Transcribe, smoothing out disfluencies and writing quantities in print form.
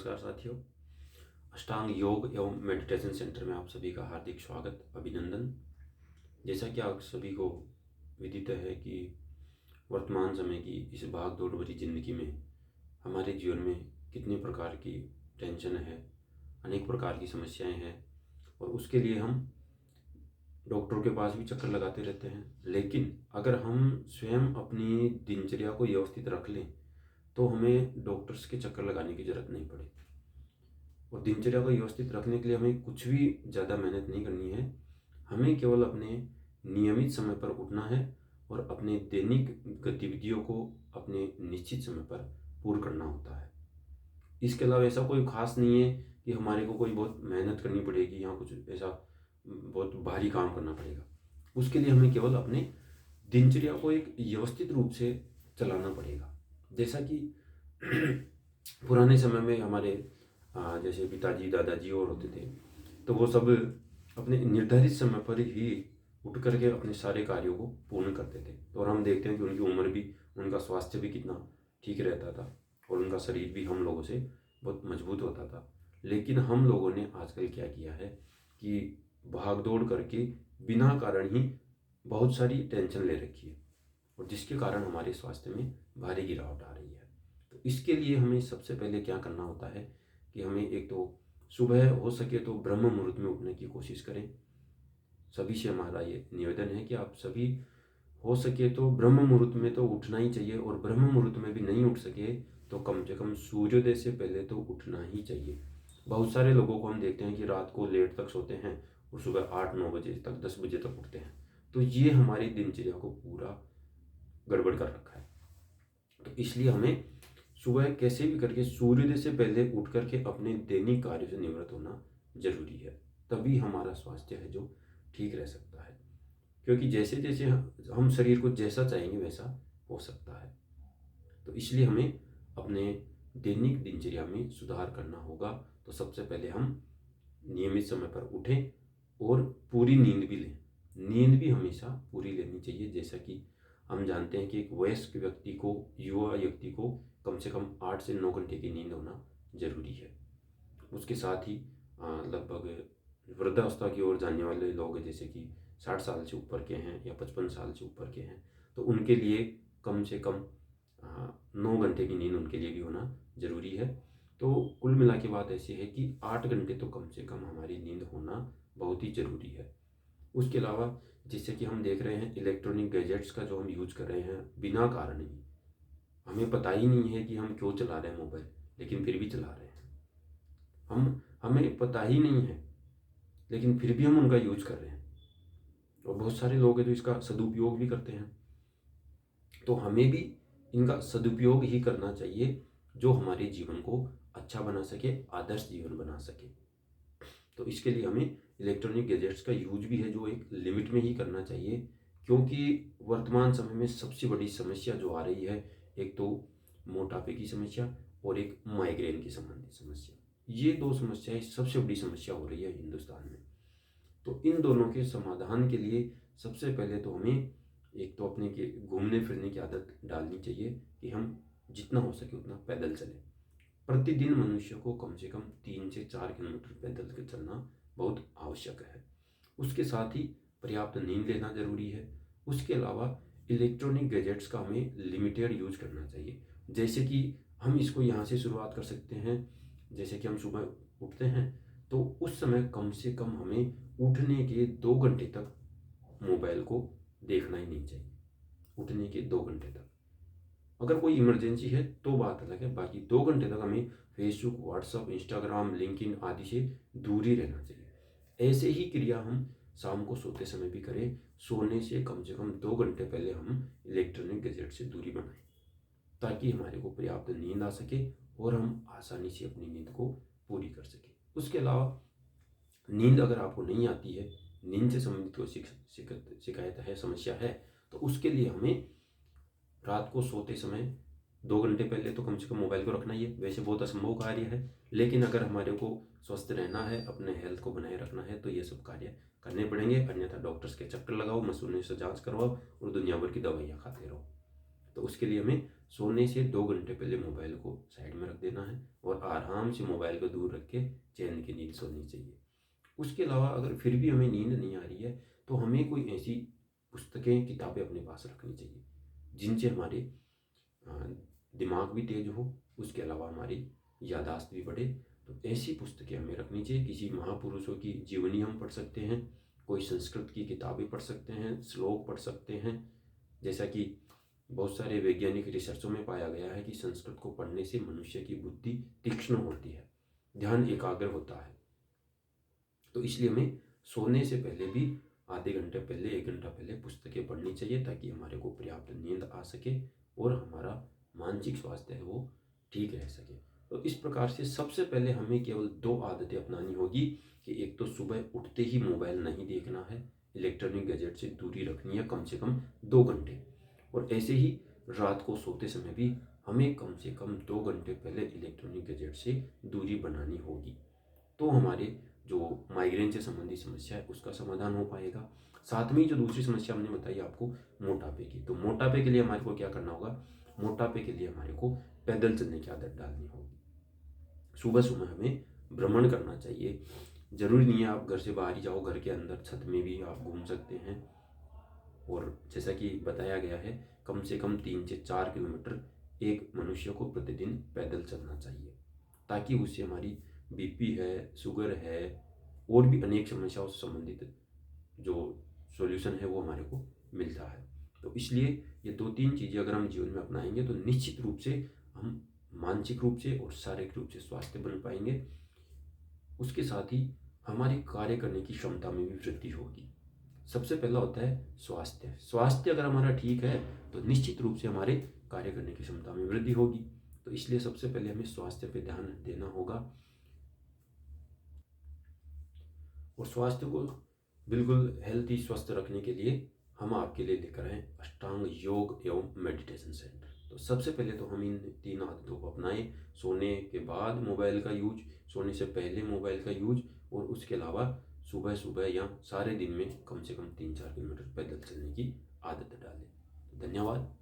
नमस्कार साथियों। अष्टांग योग एवं मेडिटेशन सेंटर में आप सभी का हार्दिक स्वागत, अभिनंदन। जैसा कि आप सभी को विदित है कि वर्तमान समय की इस भाग दौड़ भरी जिंदगी में हमारे जीवन में कितने प्रकार की टेंशन है, अनेक प्रकार की समस्याएं हैं और उसके लिए हम डॉक्टरों के पास भी चक्कर लगाते रहते हैं। लेकिन अगर हम स्वयं अपनी दिनचर्या को व्यवस्थित रख लें तो हमें डॉक्टर्स के चक्कर लगाने की ज़रूरत नहीं पड़ेगी। और दिनचर्या को व्यवस्थित रखने के लिए हमें कुछ भी ज़्यादा मेहनत नहीं करनी है। हमें केवल अपने नियमित समय पर उठना है और अपने दैनिक गतिविधियों को अपने निश्चित समय पर पूर्ण करना होता है। इसके अलावा ऐसा कोई खास नहीं है कि हमारे को कोई बहुत मेहनत करनी पड़ेगी या कुछ ऐसा बहुत भारी काम करना पड़ेगा। उसके लिए हमें केवल अपने दिनचर्या को एक व्यवस्थित रूप से चलाना पड़ेगा। जैसा कि पुराने समय में हमारे जैसे पिताजी दादाजी और होते थे, तो वो सब अपने निर्धारित समय पर ही उठ करके अपने सारे कार्यों को पूर्ण करते थे। और हम देखते हैं कि उनकी उम्र भी, उनका स्वास्थ्य भी कितना ठीक रहता था और उनका शरीर भी हम लोगों से बहुत मजबूत होता था। लेकिन हम लोगों ने आजकल क्या किया है कि भाग दौड़ करके बिना कारण ही बहुत सारी टेंशन ले रखी है और जिसके कारण हमारे स्वास्थ्य में भारी गिरावट आ रही है। तो इसके लिए हमें सबसे पहले क्या करना होता है कि हमें एक तो सुबह हो सके तो ब्रह्म मुहूर्त में उठने की कोशिश करें। सभी से हमारा ये निवेदन है कि आप सभी हो सके तो ब्रह्म मुहूर्त में तो उठना ही चाहिए, और ब्रह्म मुहूर्त में भी नहीं उठ सके तो कम से कम सूर्योदय से पहले तो उठना ही चाहिए। बहुत सारे लोगों को हम देखते हैं कि रात को लेट तक सोते हैं और सुबह 8-9 बजे तक, 10 बजे तक उठते हैं। तो ये हमारी दिनचर्या को पूरा गड़बड़ कर रखा है। तो इसलिए हमें सुबह कैसे भी करके सूर्योदय से पहले उठ करके अपने दैनिक कार्य से निवृत्त होना जरूरी है। तभी हमारा स्वास्थ्य है जो ठीक रह सकता है, क्योंकि जैसे जैसे हम शरीर को जैसा चाहेंगे वैसा हो सकता है। तो इसलिए हमें अपने दैनिक दिनचर्या में सुधार करना होगा। तो सबसे पहले हम नियमित समय पर उठें और पूरी नींद भी लें। नींद भी हमेशा पूरी लेनी चाहिए। जैसा कि हम जानते हैं कि एक वयस्क व्यक्ति को, युवा व्यक्ति को कम से कम 8 से 9 घंटे की नींद होना जरूरी है। उसके साथ ही लगभग वृद्धावस्था की ओर जाने वाले लोग, जैसे कि 60 साल से ऊपर के हैं या 55 साल से ऊपर के हैं, तो उनके लिए कम से कम 9 घंटे की नींद उनके लिए भी होना जरूरी है। तो कुल मिला के बात ऐसी है कि 8 घंटे तो कम से कम हमारी नींद होना बहुत ही ज़रूरी है। उसके अलावा जैसे कि हम देख रहे हैं इलेक्ट्रॉनिक गैजेट्स का जो हम यूज कर रहे हैं बिना कारण ही, हमें पता ही नहीं है कि हम क्यों चला रहे हैं मोबाइल, लेकिन फिर भी चला रहे हैं। हमें पता ही नहीं है लेकिन फिर भी हम उनका यूज कर रहे हैं। और बहुत सारे लोग हैं जो इसका सदुपयोग भी करते हैं। तो हमें भी इनका सदुपयोग ही करना चाहिए जो हमारे जीवन को अच्छा बना सके, आदर्श जीवन बना सके। तो इसके लिए हमें इलेक्ट्रॉनिक गैजेट्स का यूज भी है जो एक लिमिट में ही करना चाहिए। क्योंकि वर्तमान समय में सबसे बड़ी समस्या जो आ रही है, एक तो मोटापे की समस्या और एक माइग्रेन की संबंधित समस्या। ये दो समस्याएं सबसे बड़ी समस्या हो रही है हिंदुस्तान में। तो इन दोनों के समाधान के लिए सबसे पहले तो हमें एक तो अपने के घूमने फिरने की आदत डालनी चाहिए कि हम जितना हो सके उतना पैदल चलें। प्रतिदिन मनुष्य को कम से कम 3 से 4 किलोमीटर पैदल के चलना बहुत आवश्यक है। उसके साथ ही पर्याप्त नींद लेना जरूरी है। उसके अलावा इलेक्ट्रॉनिक गैजेट्स का हमें लिमिटेड यूज करना चाहिए। जैसे कि हम इसको यहाँ से शुरुआत कर सकते हैं। जैसे कि हम सुबह उठते हैं तो उस समय कम से कम हमें उठने के 2 घंटे तक मोबाइल को देखना ही नहीं चाहिए। उठने के 2 घंटे तक, अगर कोई इमरजेंसी है तो बात अलग है, बाकी 2 घंटे तक हमें फेसबुक, व्हाट्सअप, इंस्टाग्राम, लिंक्डइन आदि से दूर ही रहना चाहिए। ऐसे ही क्रिया हम शाम को सोते समय भी करें। सोने से कम 2 घंटे पहले हम इलेक्ट्रॉनिक गैजेट से दूरी बनाएं ताकि हमारे को पर्याप्त नींद आ सके और हम आसानी से अपनी नींद को पूरी कर सकें। उसके अलावा नींद अगर आपको नहीं आती है, नींद से संबंधित कोई शिकायत है, समस्या है, तो उसके लिए हमें रात को सोते समय 2 घंटे पहले तो कम से कम मोबाइल को रखना ही है। वैसे बहुत असंभव कार्य है, लेकिन अगर हमारे को स्वस्थ रहना है, अपने हेल्थ को बनाए रखना है, तो ये सब कार्य करने पड़ेंगे। अन्यथा डॉक्टर्स के चक्कर लगाओ, मसूड़ने से जांच करवाओ और दुनिया भर की दवाइयाँ खाते रहो। तो उसके लिए हमें सोने से 2 घंटे पहले मोबाइल को साइड में रख देना है और आराम से मोबाइल को दूर रख के चैन की नींद सोनी चाहिए। उसके अलावा अगर फिर भी हमें नींद नहीं आ रही है तो हमें कोई ऐसी पुस्तकें, किताबें अपने पास रखनी चाहिए जिनसे हमारे अ, दिमाग भी तेज हो, उसके अलावा हमारी याददाश्त भी बढ़े। तो ऐसी पुस्तकें हमें रखनी चाहिए। किसी महापुरुषों की जीवनी हम पढ़ सकते हैं, कोई संस्कृत की किताबें पढ़ सकते हैं, श्लोक पढ़ सकते हैं। जैसा कि बहुत सारे वैज्ञानिक रिसर्चों में पाया गया है कि संस्कृत को पढ़ने से मनुष्य की बुद्धि तीक्ष्ण होती है, ध्यान एकाग्र होता है। तो इसलिए हमें सोने से पहले भी आधे घंटे पहले, 1 घंटा पहले पुस्तकें पढ़नी चाहिए ताकि हमारे को पर्याप्त नींद आ सके और हमारा मानसिक स्वास्थ्य है वो ठीक रह सके। तो इस प्रकार से सबसे पहले हमें केवल 2 आदतें अपनानी होगी कि एक तो सुबह उठते ही मोबाइल नहीं देखना है, इलेक्ट्रॉनिक गैजेट से दूरी रखनी है कम से कम 2 घंटे। और ऐसे ही रात को सोते समय भी हमें कम से कम 2 घंटे पहले इलेक्ट्रॉनिक गैजेट से दूरी बनानी होगी। तो हमारे जो माइग्रेन से संबंधित समस्या है उसका समाधान हो पाएगा। साथ में ही जो दूसरी समस्या हमने बताई आपको मोटापे की, तो मोटापे के लिए हमारे को क्या करना होगा? मोटापे के लिए हमारे को पैदल चलने की आदत डालनी होगी। सुबह सुबह हमें भ्रमण करना चाहिए। ज़रूरी नहीं है आप घर से बाहर ही जाओ, घर के अंदर छत में भी आप घूम सकते हैं। और जैसा कि बताया गया है, कम से कम 3 से 4 किलोमीटर एक मनुष्य को प्रतिदिन पैदल चलना चाहिए ताकि उससे हमारी बीपी है, शुगर है और भी अनेक समस्याओं से संबंधित जो सॉल्यूशन है वो हमारे को मिलता है। तो इसलिए ये 2-3 चीज़ें अगर हम जीवन में अपनाएंगे तो निश्चित रूप से हम मानसिक रूप से और शारीरिक रूप से स्वास्थ्य बन पाएंगे। उसके साथ ही हमारी कार्य करने की क्षमता में भी वृद्धि होगी। सबसे पहला होता है स्वास्थ्य। स्वास्थ्य अगर हमारा ठीक है तो निश्चित रूप से हमारे कार्य करने की क्षमता में वृद्धि होगी। तो इसलिए सबसे पहले हमें स्वास्थ्य पे ध्यान देना होगा और स्वास्थ्य को बिल्कुल हेल्थी, स्वस्थ रखने के लिए हम आपके लिए लेकर आए अष्टांग योग एवं मेडिटेशन सेंटर। तो सबसे पहले तो हम इन 3 आदतों को अपनाएं। सोने के बाद मोबाइल का यूज, सोने से पहले मोबाइल का यूज और उसके अलावा सुबह सुबह या सारे दिन में कम से कम 3-4 किलोमीटर पैदल चलने की आदत डालें। धन्यवाद।